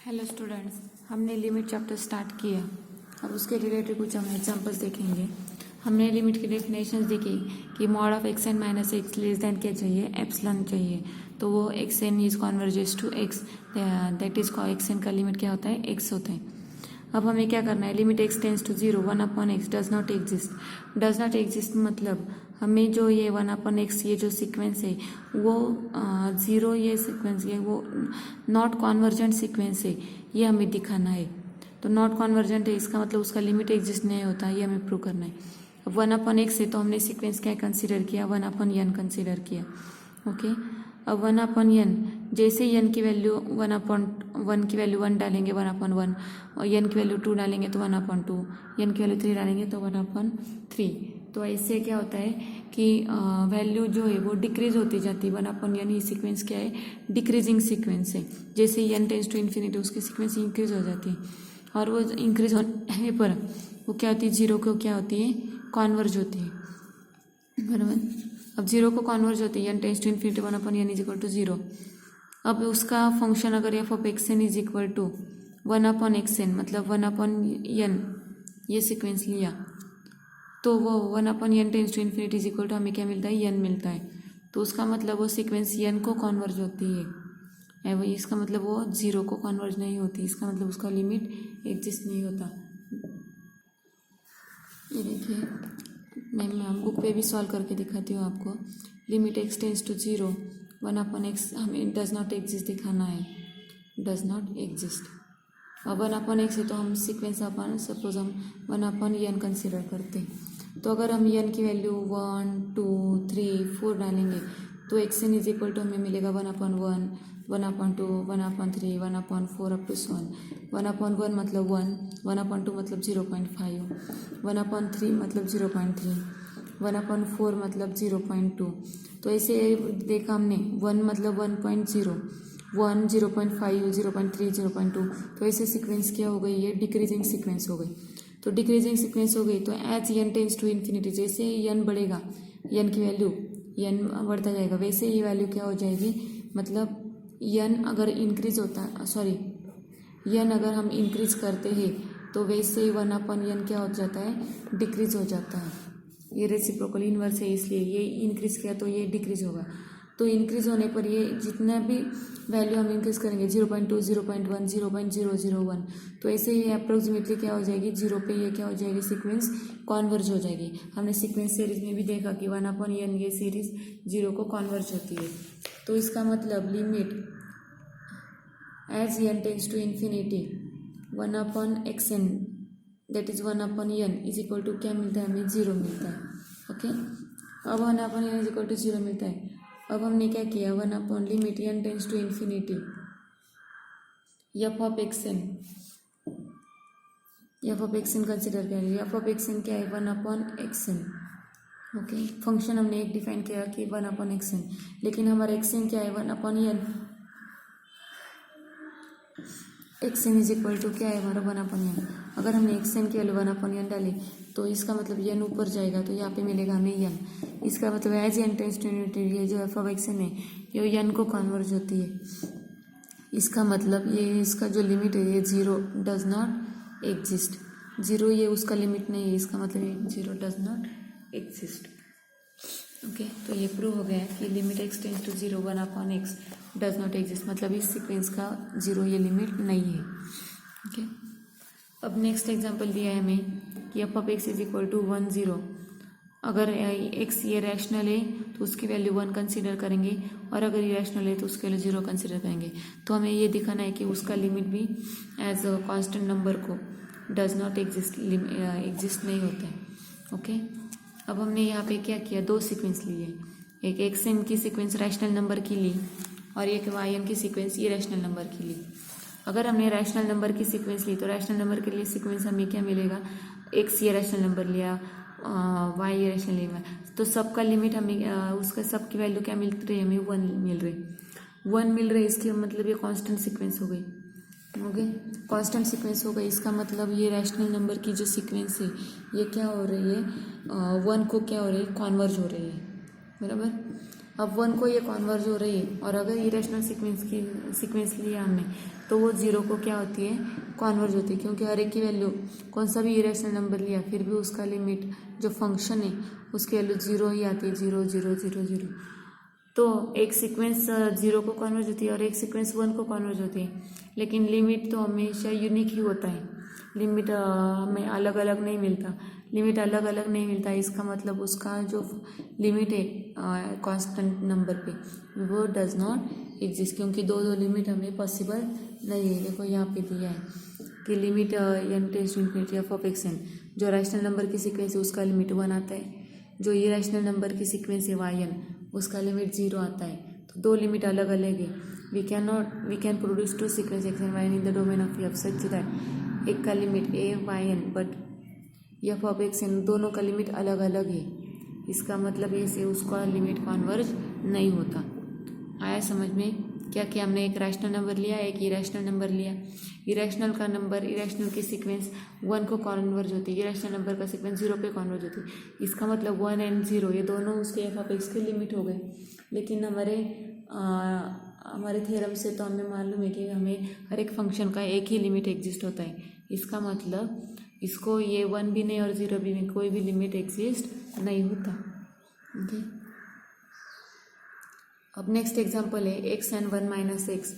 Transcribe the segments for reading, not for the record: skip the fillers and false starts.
Hello students, हमने limit chapter start किया। अब उसके रिलेटेड कुछ हम एग्जांपल्स देखेंगे। हमने लिमिट की डेफिनेशंस देखी कि mod of x n minus x less than क्या चाहिए, एप्सिलॉन चाहिए। तो वो x n is converges to x, that is x n का लिमिट क्या होता है, एक्स होता है। अब हमें क्या करना है, limit x tends to zero, one upon x does not exist. Does not exist मतलब हमें जो ये वन अपॉन एक्स ये जो सीक्वेंस है वो ज़ीरो, ये सीक्वेंस ये वो नॉट कॉन्वर्जेंट सीक्वेंस है, ये हमें दिखाना है। तो नॉट कॉन्वर्जेंट है इसका मतलब उसका लिमिट एग्जिस्ट नहीं होता, ये हमें प्रूव करना है। अब वन अपॉन एक्स है तो हमने सीक्वेंस क्या कंसिडर किया, वन अपॉन एन कंसिडर किया। ओके, अब वन अपॉन एन, जैसे ही एन की वैल्यू वन अपॉन वन की वैल्यू वन डालेंगे वन अपॉन वन, और एन की वैल्यू टू डालेंगे तो वन अपॉन टू, एन की वैल्यू थ्री डालेंगे तो वन अपॉन थ्री। तो ऐसे क्या होता है कि वैल्यू जो है वो डिक्रीज होती जाती है। वन अपॉन एन, ये सीक्वेंस क्या है, डिक्रीजिंग सीक्वेंस है। जैसे ही एन टेंस टू इन्फिनिटी उसकी सीक्वेंस इंक्रीज हो जाती है, और वो इंक्रीज होने पर वो क्या होती है, जीरो को क्या होती है, कॉन्वर्ज होती है, बराबर। अब जीरो को कॉन्वर्ज होती है, n tends to infinity one upon n is equal to zero. अब उसका फंक्शन अगर f of x n is equal to one upon x n, मतलब वन अपॉन एन, ये सीक्वेंस लिया तो वो one upon n tends to infinity is equal to हमें क्या मिलता है, एन मिलता है। तो उसका मतलब वो सीक्वेंस एन को कॉन्वर्ज होती है, वही इसका मतलब वो जीरो को कॉन्वर्ज नहीं होती, इसका मतलब उसका लिमिट एग्जिस्ट नहीं होता। ये देखिए, मैं बुक पे भी सॉल्व करके दिखाती हूँ आपको। Limit x tends to zero, one upon x हमें डज नॉट एग्जिस्ट दिखाना है, डज नॉट एग्जिस्ट। अब वन अपॉन एक्स है तो हम सीक्वेंस अपन सपोज हम वन अपॉन एन कंसिडर करते हैं। तो अगर हम एन की value one two three four डालेंगे तो x n is equal to हमें मिलेगा one upon one, one upon two, one upon three, one upon four up to one. One upon one मतलब वन, वन अपॉन टू मतलब 0.5, one upon three मतलब 0.3, one upon four मतलब 0.2। तो ऐसे देखा हमने, वन मतलब 1.0, 1, 0.5, 0.3, 0.2। तो ऐसे सीक्वेंस क्या हो गई, ये डिक्रीजिंग सीक्वेंस हो गई। तो डिक्रीजिंग सीक्वेंस हो गई तो as n tends to infinity, जैसे ही एन बढ़ेगा, एन की वैल्यू एन बढ़ता जाएगा, वैसे ही वैल्यू क्या हो जाएगी, मतलब एन अगर इंक्रीज होता है, सॉरी एन अगर हम इंक्रीज करते हैं तो वैसे ही वन अपॉन एन क्या हो जाता है, डिक्रीज हो जाता है। ये रेसिप्रोकल इनवर्स है, इसलिए ये इंक्रीज किया तो ये डिक्रीज होगा। तो इंक्रीज होने पर ये जितना भी वैल्यू हम इंक्रीज करेंगे 0.2, 0.1, 0.001, तो ऐसे ही अप्रोक्सीमेटली क्या हो जाएगी, जीरो पे ये क्या हो जाएगी, सीक्वेंस कॉन्वर्ज हो जाएगी। हमने सीक्वेंस सीरीज में भी देखा कि वन अपॉन एन ये सीरीज जीरो को कॉन्वर्ज होती है। तो इसका मतलब limit as n tends to infinity one upon x n, that is one upon n is equal to क्या मिलता है, हमें जीरो मिलता है। ओके, अब one upon n is equal to zero मिलता है। अब हमने क्या किया, one upon limit n tends to infinity f of x n, f of x n consider करेंगे। एफ ऑफ एक्स एन क्या है, one upon x n. Okay, function हमने एक डिफाइन किया कि वन अपॉन एक्स एन, लेकिन हमारा x n क्या है, one upon n. X n is equal to क्या है हमारा, वन अपॉन एन। अगर हमने एक्स एन की वैल्यू वन अपॉन एन डाली तो इसका मतलब एन ऊपर जाएगा, तो यहाँ पे मिलेगा हमें एन। इसका मतलब as n tends to infinity, ये जो एफ ऑफ एक्स एन है ये एन को कन्वर्ज होती है। इसका मतलब ये इसका जो लिमिट है ये zero does not exist, zero ये उसका लिमिट नहीं है, इसका मतलब ये zero does not exist. Okay, तो ये प्रूव हो गया है कि limit x tends to zero, one upon x does not exist, मतलब इस सीक्वेंस का जीरो ये लिमिट नहीं है। ओके, अब नेक्स्ट एग्जांपल दिया है हमें कि f of x is equal to 1, 0। अगर एक्स ये रैशनल है तो उसकी वैल्यू 1 कंसिडर करेंगे, और अगर इरेशनल है तो उसकी वैल्यू 0 कंसिडर करेंगे। तो हमें ये दिखाना है कि उसका लिमिट भी एज अ कांस्टेंट नंबर को डज नॉट एग्जिस्ट, एग्जिस्ट नहीं होता है। ओके, अब हमने यहाँ पे क्या किया, दो सीक्वेंस लिए, एक एक्स एन की सीक्वेंस रैशनल नंबर की ली और एक वाई एन की सीक्वेंस इरेशनल नंबर की ली। अगर हमने रैशनल नंबर की सीक्वेंस ली तो रैशनल नंबर के लिए सीक्वेंस हमें क्या मिलेगा, एक्स ये रैशनल नंबर लिया, वाई ये रैशनल लिया, तो सबका लिमिट हमें उसका सबकी वैल्यू क्या मिल रही है, हमें 1 मिल रही, 1 मिल रही। इसके मतलब ये कांस्टेंट सीक्वेंस हो गई, ओके, कांस्टेंट सीक्वेंस हो गई। इसका मतलब ये रैशनल नंबर की जो सीक्वेंस है ये क्या हो रही है, 1 को क्या हो रही है, कॉन्वर्ज हो रही है, बराबर। अब 1 को ये कॉन्वर्ज हो रही है और अगर इरेशनल सीक्वेंस लिया हमने तो वो 0 को क्या होती है, कॉन्वर्ज होती है, क्योंकि हर एक की वैल्यू कौन सा भी इरेशनल नंबर लिया फिर भी उसका लिमिट जो फंक्शन है उसकी वैल्यू 0 ही आती है, 0 0 0 0। तो एक सीक्वेंस 0 को कॉन्वर्ज होती है और एक सीक्वेंस 1 को कॉन्वर्ज होती है, लेकिन लिमिट तो हमेशा यूनिक ही होता है, लिमिट हमें अलग अलग नहीं मिलता, लिमिट अलग अलग नहीं मिलता। इसका मतलब उसका जो लिमिट है कांस्टेंट नंबर पे वो डज नॉट एग्जिस्ट, क्योंकि दो लिमिट हमें पॉसिबल नहीं है। देखो यहाँ पे दिया है कि limit n tends to infinity f of x n, जो रैशनल नंबर की सीक्वेंस है उसका लिमिट 1 आता है, जो इरेशनल नंबर की सीक्वेंस है वाई एन उसका लिमिट 0 आता है। तो दो लिमिट अलग अलग है। We can produce two sequence x and y n in the domain of f such that एक का limit a y n but f of x N दोनों का लिमिट अलग अलग है। इसका मतलब ये से उसका लिमिट कॉन्वर्ज नहीं होता। आया समझ में? क्या कि हमने एक रैशनल नंबर लिया, एक इरेशनल नंबर लिया। इरेशनल का नंबर, इरेशनल की सीक्वेंस 1 को कॉन्वर्ज होती है, इरेशनल नंबर का सीक्वेंस 0 पे कॉन्वर्ज होती है। इसका मतलब 1 एंड 0 ये दोनों उसके एफ ऑफ एक्स के लिमिट हो गए। लेकिन हमारे थ्योरम से तो हमें मालूम है कि हमें हर एक फंक्शन का एक ही लिमिट एग्जिस्ट होता है। इसका मतलब इसको ये 1 भी नहीं और 0 भी नहीं, कोई भी लिमिट एग्जिस्ट नहीं होता। ओके, अब नेक्स्ट एग्जांपल है x and 1 minus x.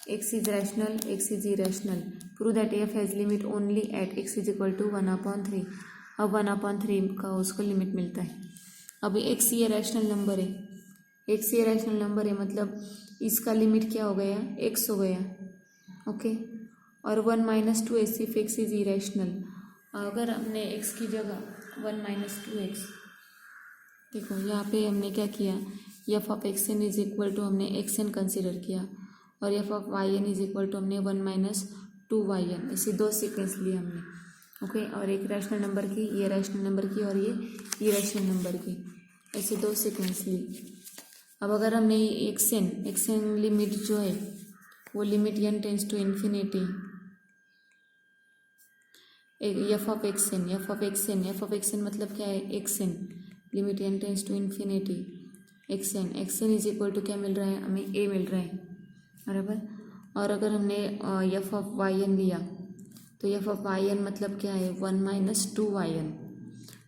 x is rational, x is irrational. Prove that f has limit only at x is equal to 1/3. अब 1/3 का उसको लिमिट मिलता है। अब x ये रैशनल नंबर है, x ये रैशनल नंबर है मतलब इसका लिमिट क्या हो गया, x हो गया। ओके, और 1 minus 2x if x is irrational. अगर हमने x की जगह 1 minus 2x, देखो यहाँ पे हमने क्या किया, f of x n is equal to हमने एक्स एन कंसिडर किया और f of y n is equal to हमने 1 minus 2y_n, ऐसे दो सीक्वेंस लिए हमने। ओके, और एक रैशनल नंबर की, ये रैशनल नंबर की और ये इरेशनल नंबर की, ऐसे दो सीक्वेंस ली। अब अगर हमने एक्स एन लिमिट जो है वो limit n tends to infinity f of x n मतलब क्या है, x n limit n tends to infinity x n is equal to क्या मिल रहा है, हमें a मिल रहा है, बराबर। और अगर हमने एफ ऑफ वाई एन लिया तो एफ ऑफ वाई एन मतलब क्या है, 1 minus 2y_n।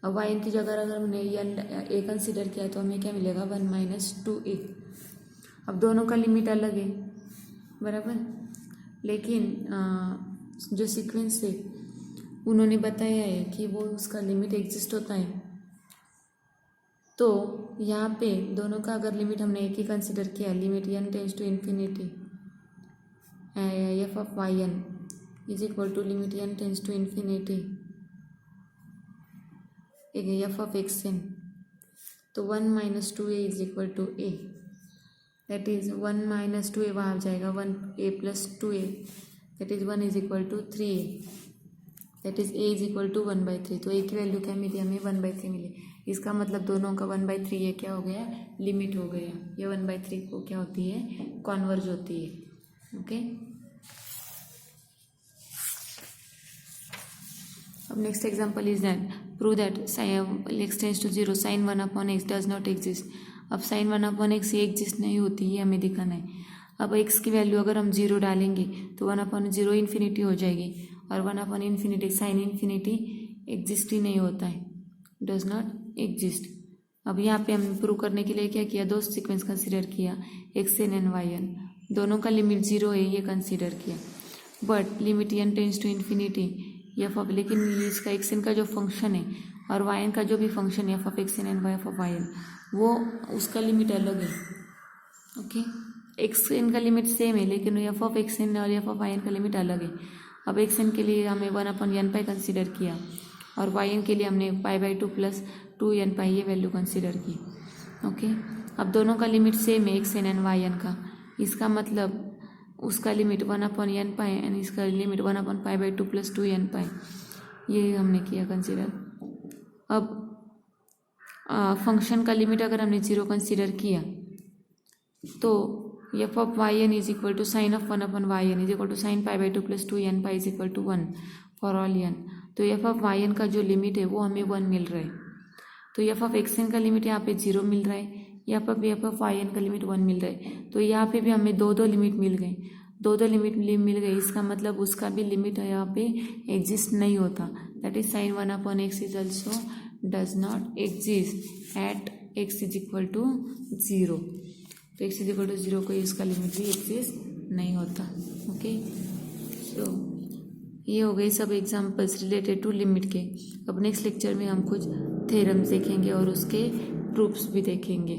अब वाई एन की जगह अगर हमने ए कंसिडर किया तो हमें क्या मिलेगा, 1 minus 2a। अब दोनों का लिमिट अलग है, बराबर, लेकिन जो सीक्वेंस है उन्होंने बताया है कि वो उसका लिमिट एग्जिस्ट होता है। तो यहाँ पे दोनों का अगर लिमिट हमने एक ही कंसिडर किया, limit n tends to infinity f of y n is equal to limit n tends to infinity f of x n, तो 1 minus 2a is equal to a, that is 1 minus 2a वहाँ जाएगा, 1a plus 2a that is 1 is equal to 3a, that is a is equal to 1/3। तो a की value क्या मिली हमें, 1/3 मिली। इसका मतलब दोनों का 1/3 ये क्या हो गया, लिमिट हो गया। ये 1/3 को क्या होती है, कॉन्वर्ज होती है। ओके, अब next example is that prove that x tends to 0 sin 1/x does not exist. अब sin 1/x ये एग्जिस्ट नहीं होती, ये हमें दिखाना है। अब x की वैल्यू अगर हम 0 डालेंगे तो 1/0 इन्फिनिटी हो जाएगी और 1/∞ साइन इन्फिनिटी एग्जिस्ट ही नहीं होता है, डज नॉट एग्जिस्ट। अब यहाँ पे हम प्रूव करने के लिए क्या किया, दो सीक्वेंस कंसिडर किया, x n and y n, दोनों का लिमिट 0 है ये कंसिडर किया, but limit n tends to infinity f of, लेकिन इसका एक्स एन का जो फंक्शन है और वाई एन का जो भी फंक्शन है f of x n and f of y n, वो उसका लिमिट अलग है। ओके, एक्स एन का लिमिट सेम है लेकिन एफ ऑफ एक्स एन और एफ ऑफ वाई एन का लिमिट अलग है। अब एक्स एन के लिए हमें 1/n कंसिडर किया और वाई एन के लिए हमने π/2 + 2n ये वैल्यू कंसिडर की। ओके, अब दोनों का लिमिट सेम है x n and y n का, इसका मतलब उसका लिमिट 1/n एंड इसका लिमिट 1/π/2 + 2n, ये हमने किया कंसिडर। अब फंक्शन का लिमिट अगर हमने 0 कंसिडर किया तो f of y n is equal to sine of 1/y_n is equal to sine π/2 + 2n is equal to 1 for all n। तो एफ ऑफ वाई एन का जो लिमिट है वो हमें 1 मिल रहा है। तो एफ ऑफ एक्स एन का लिमिट यहाँ पे 0 मिल रहा है, यहाँ पर भी यहाँ पर फाई एन का लिमिट 1 मिल रहा है, तो यहाँ पे भी हमें दो लिमिट मिल गए, दो लिमिट मिल गई। इसका मतलब उसका भी लिमिट यहाँ पे एग्जिस्ट नहीं होता, that is sine 1/x is also does not exist at x is equal to 0। तो x इज इक्वल टू 0 को इसका लिमिट भी एग्जिस्ट नहीं होता। ओके, सो ये हो गई सब एग्जाम्पल्स रिलेटेड टू लिमिट के। अब नेक्स्ट लेक्चर में हम कुछ थ्योरम्स देखेंगे और उसके प्रूफ्स भी देखेंगे।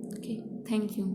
Okay, thank you.